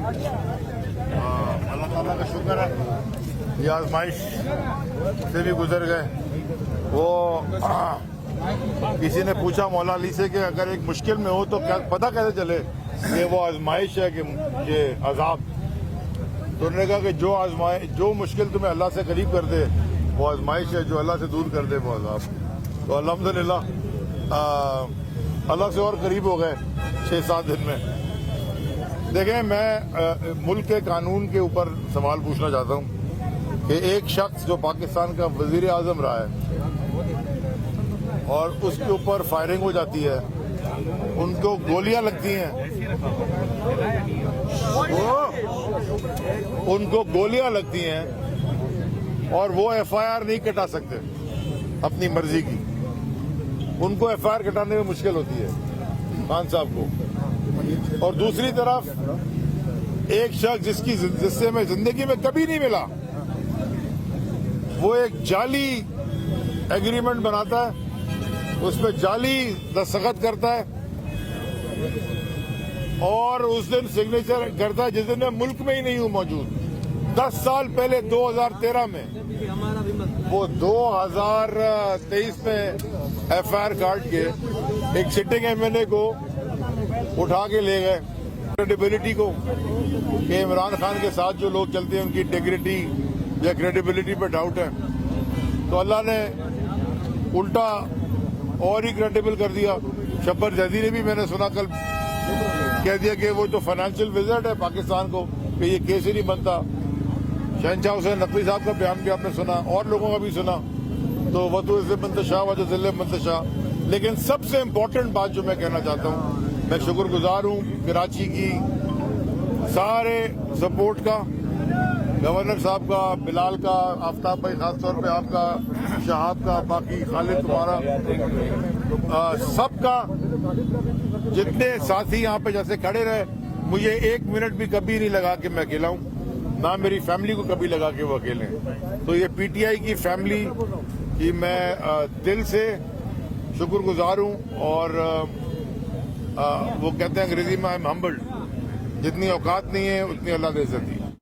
اللہ تعالیٰ کا شکر ہے یہ آزمائش سے بھی گزر گئے. وہ کسی نے پوچھا مولا علی سے کہ اگر ایک مشکل میں ہو تو کیا پتہ کیسے چلے کہ وہ آزمائش ہے کہ یہ عذاب؟ تو انہوں نے کہا کہ جو مشکل تمہیں اللہ سے قریب کر دے وہ آزمائش ہے، جو اللہ سے دور کر دے وہ عذاب. تو الحمدللہ اللہ سے اور قریب ہو گئے 6-7 دن میں. دیکھیں میں ملک کے قانون کے اوپر سوال پوچھنا چاہتا ہوں کہ ایک شخص جو پاکستان کا وزیر اعظم رہا ہے اور اس کے اوپر فائرنگ ہو جاتی ہے، ان کو گولیاں لگتی ہیں، ان کو گولیاں لگتی ہیں اور وہ ایف آئی آر نہیں کٹا سکتے اپنی مرضی کی. ان کو ایف آئی آر کٹانے میں مشکل ہوتی ہے خان صاحب کو. اور دوسری طرف ایک شخص جس سے میں زندگی میں کبھی نہیں ملا، وہ ایک جعلی ایگریمنٹ بناتا ہے، اس پہ جعلی دستخط کرتا ہے اور اس دن سگنیچر کرتا ہے جس دن میں ملک میں ہی نہیں ہوں موجود. 10 سال پہلے 2013 میں وہ 2023 میں ایف آئی آر کاٹ کے ایک سٹنگ ایم این اے کو اٹھا کے لے گئے. کریڈیبلٹی کو کہ عمران خان کے ساتھ جو لوگ چلتے ہیں ان کی انٹیگریٹی یا کریڈیبلٹی پہ ڈاؤٹ ہے، تو اللہ نے الٹا اور ہی کریڈیبل کر دیا. شبر جدید نے بھی میں نے سنا کل کہہ دیا کہ وہ تو فائنینشیل وزٹ ہے پاکستان کو کہ یہ کیس ہی نہیں بنتا. شہنشاہ حسین نقوی صاحب کا بیان بھی آپ نے سنا اور لوگوں کا بھی سنا. تو وہ تو عزت منتشا و ذل منتشا. لیکن سب سے امپورٹنٹ بات جو میں کہنا چاہتا ہوں، میں شکر گزار ہوں کراچی کی سارے سپورٹ کا، گورنر صاحب کا، بلال کا، آفتاب بھائی خاص طور پہ آپ کا، شہاب کا، باقی خالد تمہارا، سب کا. جتنے ساتھی یہاں پہ جیسے کھڑے رہے، مجھے 1 منٹ بھی کبھی نہیں لگا کہ میں اکیلا ہوں، نہ میری فیملی کو کبھی لگا کہ وہ اکیلے ہیں. تو یہ پی ٹی آئی کی فیملی کی میں دل سے شکر گزار ہوں. اور وہ کہتے ہیں انگریزی میں آئی ایم ہمبلڈ، جتنی اوقات نہیں ہے اتنی اللہ نے عزت دی.